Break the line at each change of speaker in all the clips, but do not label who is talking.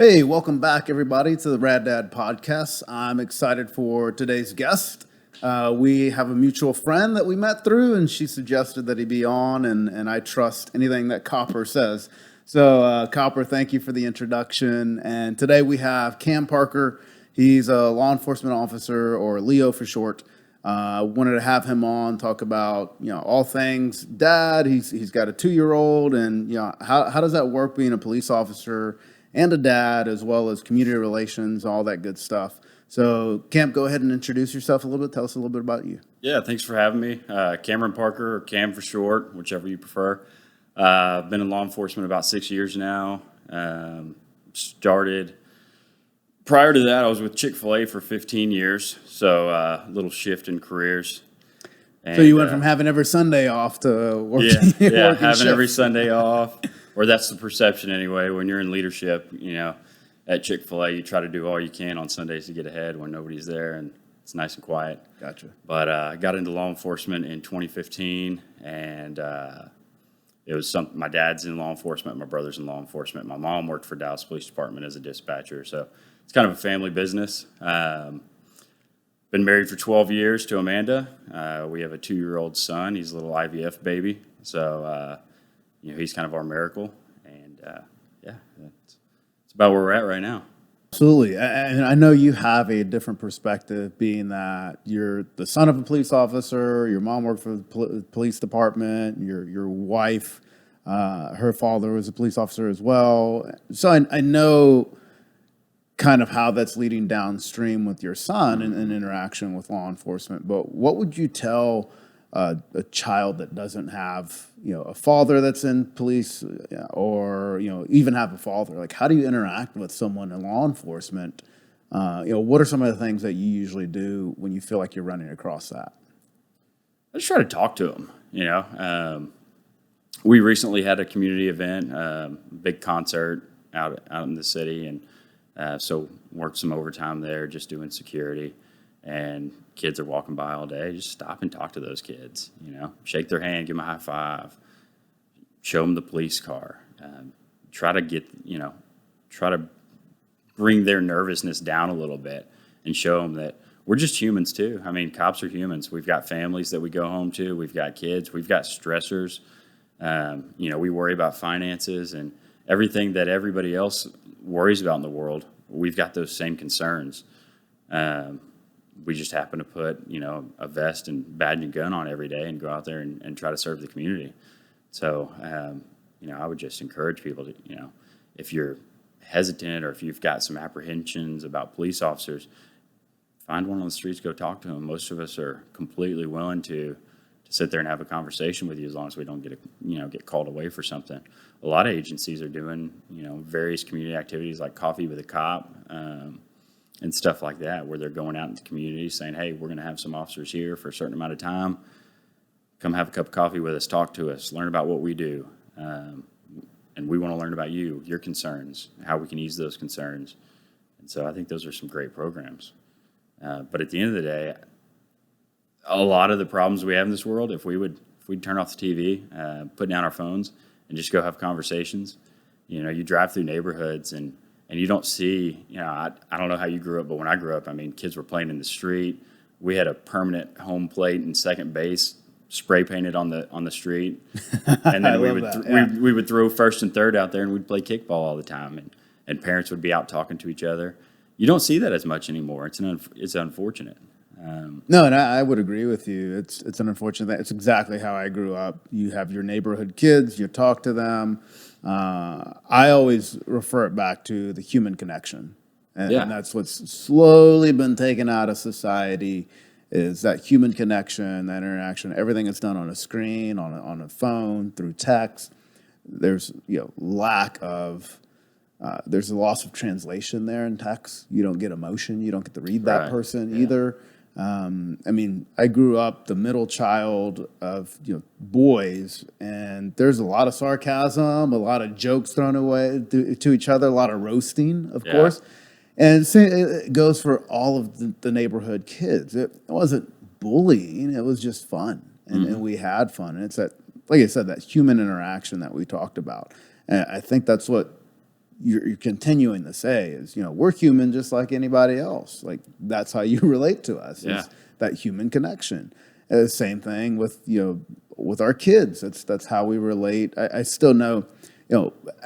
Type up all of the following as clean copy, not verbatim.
Hey, welcome back, everybody, to the Rad Dad podcast. I'm excited for today's guest. We have a mutual friend that we met through, and she suggested that he be on, and I trust anything that Copper says. So, Copper, thank you for the introduction. And today we have Cam Parker. He's a law enforcement officer, or Leo for short. Wanted to have him on, talk about all things dad. He's got a 2-year-old, and how does that work being a police officer and a dad, as well as community relations, all that good stuff. So, Cam, go ahead and introduce yourself a little bit. Tell us a little bit about you.
Yeah, thanks for having me. Cameron Parker, or Cam for short, whichever you prefer. I've been in law enforcement about 6 years now. Started prior to that, I was with Chick-fil-A for 15 years, so a little shift in careers. And,
so you went from having every Sunday off to working.
Yeah,
working
having
shifts.
every Sunday off, or that's the perception anyway. When you're in leadership, at Chick-fil-A, you try to do all you can on Sundays to get ahead when nobody's there, and it's nice and quiet.
Gotcha.
But I got into law enforcement in 2015, and it was something. My dad's in law enforcement, my brother's in law enforcement. My mom worked for Dallas Police Department as a dispatcher, so it's kind of a family business. Been married for 12 years to Amanda. We have a 2-year-old son. He's a little IVF baby, so he's kind of our miracle, and that's about where we're at right now.
Absolutely. And I know you have a different perspective, being that you're the son of a police officer, your mom worked for the police department, your wife, her father was a police officer as well. So I know kind of how that's leading downstream with your son and interaction with law enforcement. But what would you tell a child that doesn't have a father that's in police, or even have a father? Like, how do you interact with someone in law enforcement? What are some of the things that you usually do when you feel like you're running across that?
I just try to talk to them. We recently had a community event, big concert out in the city, and so worked some overtime there, just doing security. And kids are walking by all day. Just stop and talk to those kids. Shake their hand, give them a high five, show them the police car. Try to bring their nervousness down a little bit and show them that we're just humans too. I mean, cops are humans. We've got families that we go home to. We've got kids. We've got stressors. We worry about finances and everything that everybody else worries about in the world. We've got those same concerns. We just happen to put, a vest and badge and gun on every day and go out there and try to serve the community. So, I would just encourage people to, if you're hesitant or if you've got some apprehensions about police officers, find one on the streets, go talk to them. Most of us are completely willing to sit there and have a conversation with you, as long as we don't get called away for something. A lot of agencies are doing, various community activities like Coffee with a Cop, and stuff like that, where they're going out into the community saying, hey, we're going to have some officers here for a certain amount of time. Come have a cup of coffee with us, talk to us, learn about what we do. And we want to learn about you, your concerns, how we can ease those concerns. And so I think those are some great programs. But at the end of the day, a lot of the problems we have in this world, if we'd turn off the TV, put down our phones, and just go have conversations. You drive through neighborhoods and you don't see, I don't know how you grew up, but when I grew up, I mean, kids were playing in the street. We had a permanent home plate and second base spray painted on the street. And then we would throw first and third out there, and we'd play kickball all the time. And parents would be out talking to each other. You don't see that as much anymore. It's unfortunate.
No, and I would agree with you. It's an unfortunate thing. It's exactly how I grew up. You have your neighborhood kids, you talk to them. I always refer it back to the human connection. And that's what's slowly been taken out of society, is that human connection, that interaction. Everything is done on a screen, on a phone, through text. There's lack of there's a loss of translation there in text. You don't get emotion. You don't get to read that person either. I grew up the middle child of boys, and there's a lot of sarcasm, a lot of jokes thrown away to each other, a lot of roasting, of course. And it goes for all of the neighborhood kids. It wasn't bullying; it was just fun, and we had fun. And it's that, like I said, that human interaction that we talked about. And I think that's what you're continuing to say is, we're human just like anybody else. Like that's how you relate to us.
Yeah.
Is that human connection. Same thing with with our kids. That's how we relate. I still know,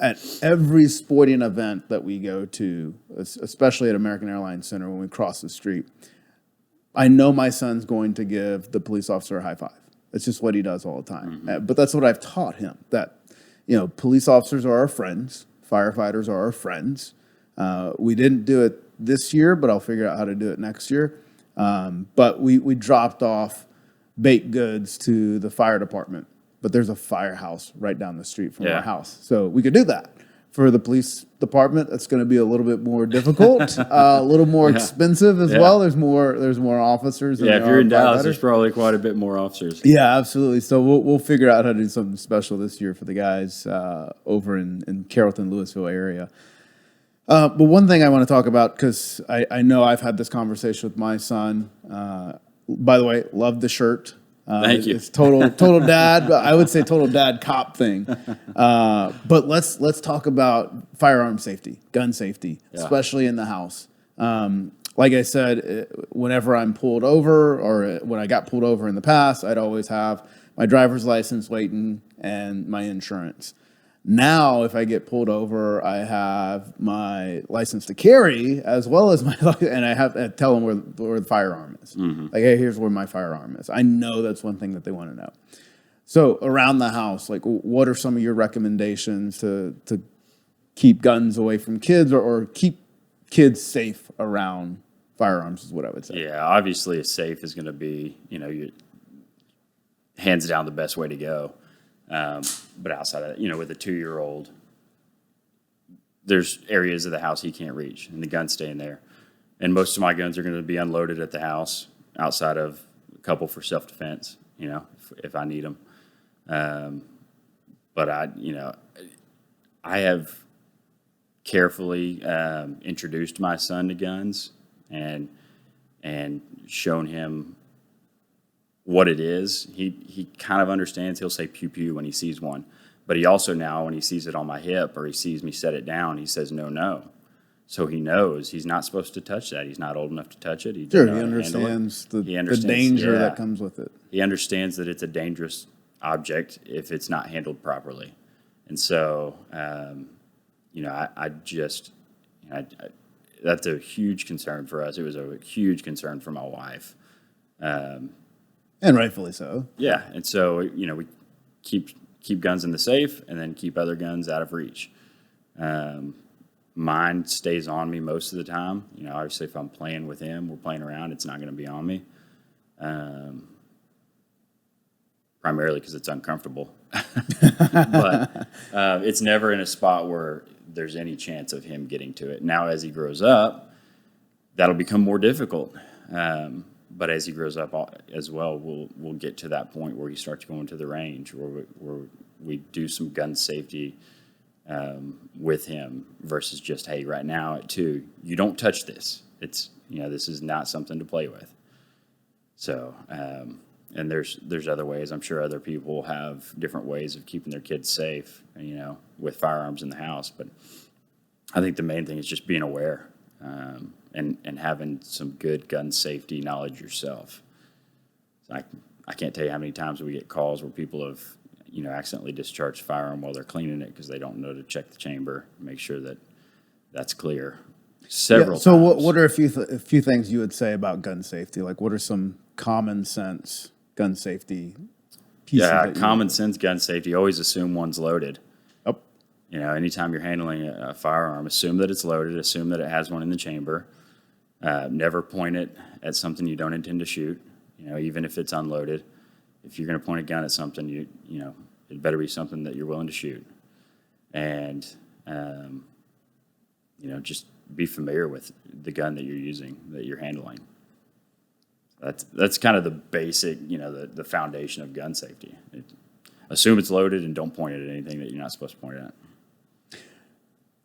at every sporting event that we go to, especially at American Airlines Center when we cross the street, I know my son's going to give the police officer a high five. It's just what he does all the time. But that's what I've taught him, that, police officers are our friends. Firefighters are our friends. We didn't do it this year, but I'll figure out how to do it next year. But we dropped off baked goods to the fire department, but there's a firehouse right down the street from our house. So we could do that. For the police department, it's going to be a little bit more difficult, a little more expensive as well. There's more officers.
Yeah, if you're in Dallas, there's probably quite a bit more officers.
Yeah, absolutely. So we'll figure out how to do something special this year for the guys over in Carrollton, Louisville area. But one thing I want to talk about, because I know I've had this conversation with my son. By the way, love the shirt.
Thank you.
It's total dad. I would say total dad cop thing. But let's talk about firearm safety, gun safety, especially in the house. Like I said, whenever I'm pulled over, or when I got pulled over in the past, I'd always have my driver's license waiting and my insurance. Now, if I get pulled over, I have my license to carry as well as and I have to tell them where the firearm is. Like, hey, here's where my firearm is. I know that's one thing that they want to know. So around the house, like, what are some of your recommendations to keep guns away from kids, or keep kids safe around firearms is what I would say.
Yeah, obviously a safe is going to be, your hands down the best way to go. But outside of that, with a 2-year-old, there's areas of the house he can't reach, and the gun's staying there. And most of my guns are going to be unloaded at the house, outside of a couple for self-defense, if I need them. But I have carefully introduced my son to guns and shown him what it is. He kind of understands. He'll say pew pew when he sees one, but he also now, when he sees it on my hip or he sees me set it down, he says no. So he knows he's not supposed to touch that. He's not old enough to touch it. He
understands the danger that comes with it.
He understands that it's a dangerous object if it's not handled properly. And so, that's a huge concern for us. It was a huge concern for my wife.
And rightfully so.
Yeah, and so we keep guns in the safe, and then keep other guns out of reach. Mine stays on me most of the time. Obviously, if I'm playing with him, we're playing around, it's not going to be on me. Primarily because it's uncomfortable, but it's never in a spot where there's any chance of him getting to it. Now, as he grows up, that'll become more difficult. But as he grows up as well, we'll get to that point where he starts going to the range, where we do some gun safety with him, versus just, hey, right now at 2, you don't touch this. It's this is not something to play with. So and there's other ways. I'm sure other people have different ways of keeping their kids safe, with firearms in the house. But I think the main thing is just being aware. And having some good gun safety knowledge yourself. So I can't tell you how many times we get calls where people have, accidentally discharged firearm while they're cleaning it because they don't know to check the chamber, make sure that that's clear. Several
so
times.
What are a few things you would say about gun safety? Like, what are some common sense gun safety pieces?
Yeah, common sense gun safety, always assume one's loaded.
Oh.
Anytime you're handling a firearm, assume that it's loaded, assume that it has one in the chamber. Never point it at something you don't intend to shoot, even if it's unloaded. If you're going to point a gun at something, it better be something that you're willing to shoot. And, just be familiar with the gun that you're using, that you're handling. That's kind of the basic, the foundation of gun safety. Assume it's loaded and don't point it at anything that you're not supposed to point it at.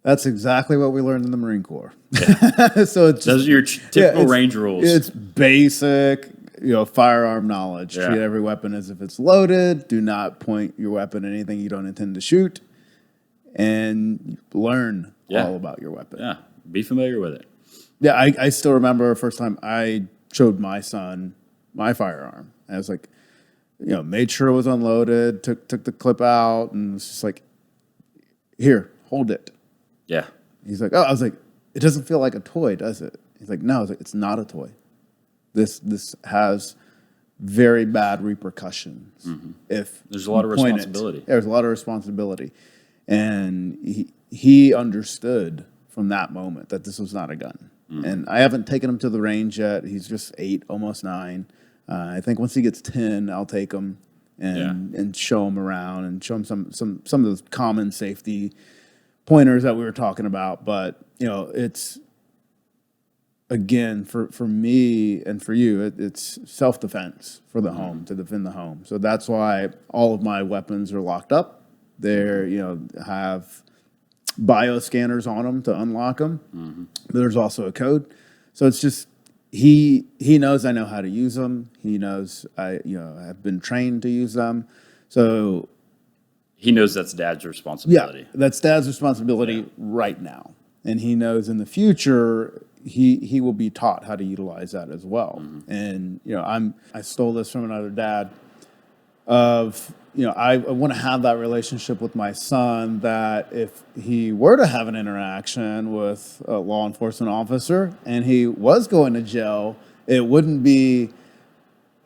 That's exactly what we learned in the Marine Corps. Yeah. So it's
those are your typical range rules.
It's basic, firearm knowledge.
Yeah.
Treat every weapon as if it's loaded. Do not point your weapon at anything you don't intend to shoot. And learn
Yeah.
all about your weapon.
Yeah. Be familiar with it.
Yeah, I still remember the first time I showed my son my firearm. I was like, made sure it was unloaded, took the clip out, and was just like, here, hold it.
Yeah.
He's like, oh, I was like, it doesn't feel like a toy, does it? He's like, no. I was like, it's not a toy. This has very bad repercussions. If
There's a lot of
you point it.
responsibility.
There's a lot of responsibility, and he understood from that moment that this was not a gun. And I haven't taken him to the range yet. He's just 8, almost 9. I think once he gets 10, I'll take him and show him around and show him some of those common safety pointers that we were talking about. But it's, again, for me and for you, it's self-defense for the home, to defend the home. So that's why all of my weapons are locked up. They're have bioscanners on them to unlock them. There's also a code. So it's just he knows I know how to use them. He knows I've been trained to use them. So
He knows that's dad's responsibility.
yeah, that's dad's responsibility right now. And he knows in the future he will be taught how to utilize that as well. And I stole this from another dad of I want to have that relationship with my son, that if he were to have an interaction with a law enforcement officer and he was going to jail, it wouldn't be,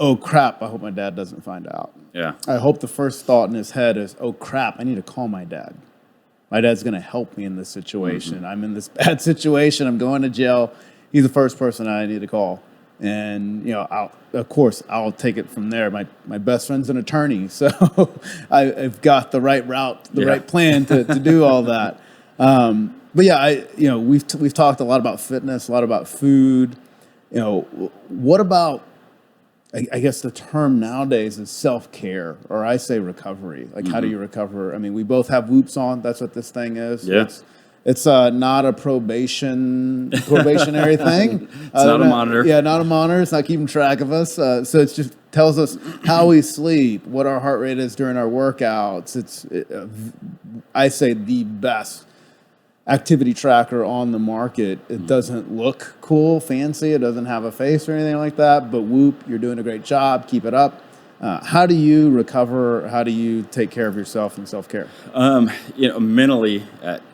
oh crap, I hope my dad doesn't find out.
Yeah.
I hope the first thought in his head is, oh crap, I need to call my dad. My dad's going to help me in this situation. I'm in this bad situation. I'm going to jail. He's the first person I need to call. And, I'll take it from there. My best friend's an attorney, so I've got the right route, right plan to do all that. But yeah, we've talked a lot about fitness, a lot about food. What about, I guess the term nowadays is self-care, or I say recovery. Like, how do you recover? I mean, we both have whoops on. That's what this thing is.
Yeah.
It's not a probationary thing.
It's not a monitor.
Yeah, not a monitor. It's not keeping track of us. So it just tells us how we sleep, what our heart rate is during our workouts. I say the best activity tracker on the market. It doesn't look cool, fancy. It doesn't have a face or anything like that. But Whoop, you're doing a great job. Keep it up. How do you recover? How do you take care of yourself and self-care?
Mentally,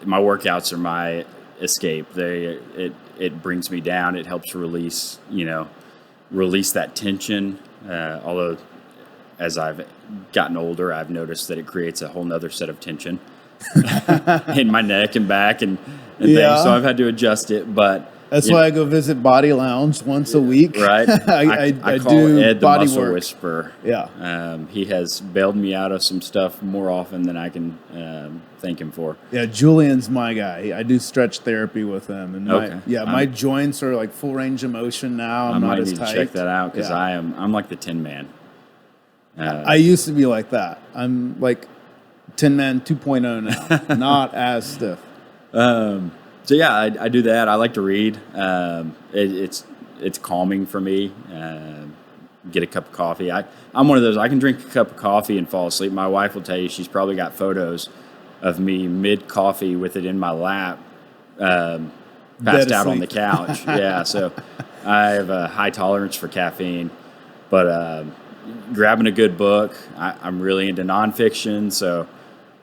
my workouts are my escape. It brings me down. It helps release that tension. Although, as I've gotten older, I've noticed that it creates a whole nother set of tension in my neck and back and things. So I've had to adjust it, but.
That's why I go visit Body Lounge once a week.
Right. I call
do
Ed the
body
muscle
work.
whisperer.
Yeah.
He has bailed me out of some stuff more often than I can thank him for.
Yeah, Julian's my guy. I do stretch therapy with him. And
Okay.
my joints are like full range of motion now.
I
I'm
might
not as
need
tight.
to check that out because I'm like the Tin Man.
I used to be like that. I'm like Tin Man 2.0 now. Not as stiff.
So yeah, I do that. I like to read. It's calming for me. Get a cup of coffee. I'm one of those. I can drink a cup of coffee and fall asleep. My wife will tell you she's probably got photos of me mid coffee with it in my lap, passed out on the couch. Yeah, so I have a high tolerance for caffeine, but grabbing a good book. I'm really into nonfiction, so.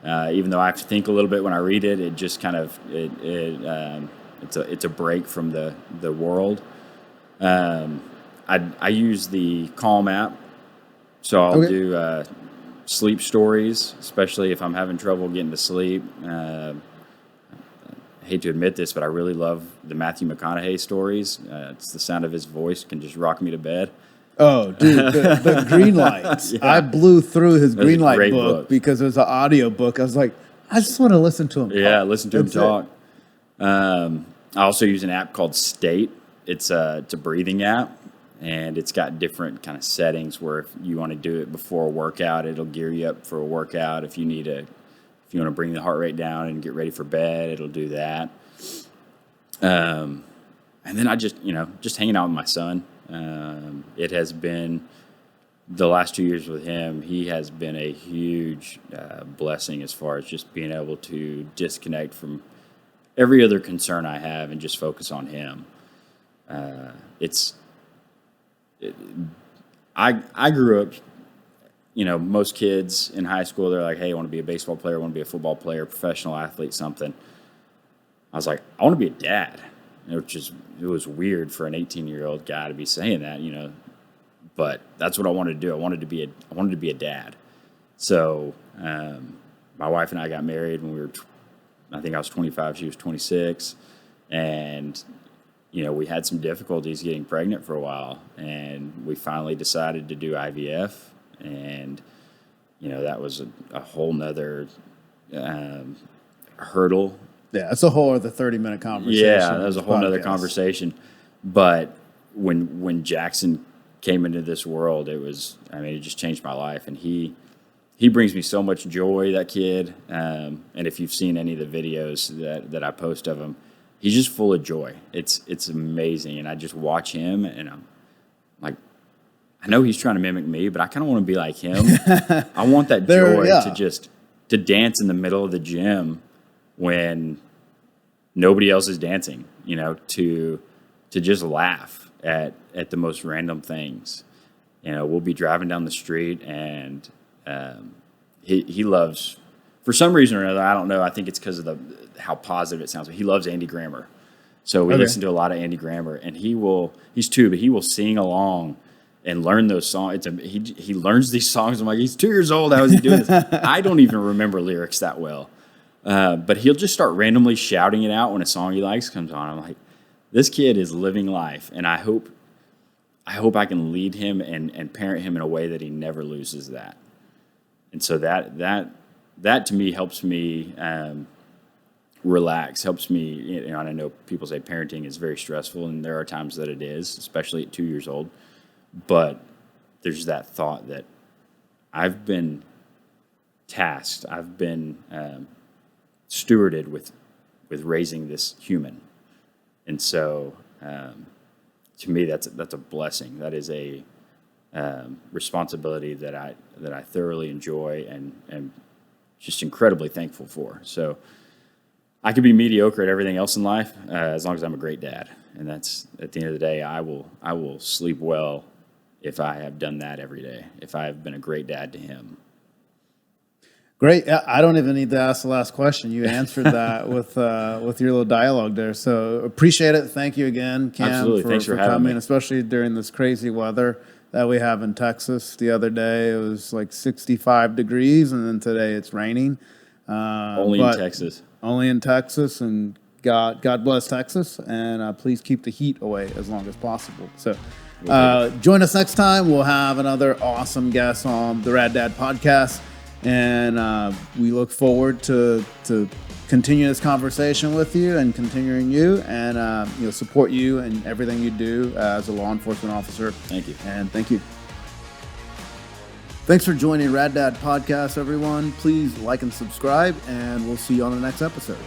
Even though I have to think a little bit when I read it, it just kind of it's a break from the world. I use the Calm app, so I'll do sleep stories, especially if I'm having trouble getting to sleep. I hate to admit this, but I really love the Matthew McConaughey stories. It's the sound of his voice can just rock me to bed.
Oh, dude, the Green Lights. I blew through his Green Light book because it was an audio book. I was like, I just want to listen to him talk.
Yeah, listen to him talk. I also use an app called State. It's a breathing app, and it's got different kind of settings where if you want to do it before a workout, it'll gear you up for a workout. If you want to bring the heart rate down and get ready for bed, it'll do that. And then I just hanging out with my son. It has been the last 2 years with him. He has been a huge blessing as far as just being able to disconnect from every other concern I have and just focus on him. I grew up, most kids in high school, they're like, hey, I want to be a baseball player, I want to be a football player, professional athlete, something. I was like, I want to be a dad, it was weird for an 18-year-old guy to be saying that, but that's what I wanted to do. I wanted to be a dad. So my wife and I got married when I think I was 25, she was 26, and we had some difficulties getting pregnant for a while, and we finally decided to do IVF, and that was a whole nother hurdle.
Yeah, it's a whole other 30-minute conversation.
Yeah, that was a whole nother conversation. But when Jackson came into this world, it just changed my life, and he brings me so much joy, that kid. And if you've seen any of the videos that I post of him, he's just full of joy. It's amazing, and I just watch him, and I'm like, I know he's trying to mimic me, but I kind of want to be like him. I want that joy to dance in the middle of the gym when nobody else is dancing, to just laugh at the most random things. We'll be driving down the street, and he loves, for some reason or another, I don't know, I think it's because of how positive it sounds, but he loves Andy Grammer. So we listen to a lot of Andy Grammer, and he's two, but he will sing along and learn those songs. He learns these songs. I'm like, he's 2 years old. How is he doing this? I don't even remember lyrics that well. But he'll just start randomly shouting it out when a song he likes comes on. I'm like, this kid is living life, and I hope I can lead him and parent him in a way that he never loses that. And so that to me helps me relax, helps me, and I know people say parenting is very stressful, and there are times that it is, especially at 2 years old. But there's that thought that I've been tasked, I've been stewarded with raising this human, and so to me that's a blessing. That is a responsibility that I thoroughly enjoy and just incredibly thankful for. So I could be mediocre at everything else in life as long as I'm a great dad, and that's, at the end of the day, I will sleep well if I have done that every day, if I have been a great dad to him.
Great. I don't even need to ask the last question. You answered that with your little dialogue there. So appreciate it. Thank you again, Cam.
Absolutely. Thanks for having
coming,
me.
especially during this crazy weather that we have in Texas. The other day it was like 65 degrees, and then today it's raining.
Only in Texas.
Only in Texas, and God bless Texas, and please keep the heat away as long as possible. So join us next time. We'll have another awesome guest on the Rad Dad podcast, and we look forward to continue this conversation with you and continuing you, and support you and everything you do as a law enforcement officer.
Thank you.
And thank you. Thanks for joining Rad Dad Podcast, everyone. Please like and subscribe, and we'll see you on the next episode.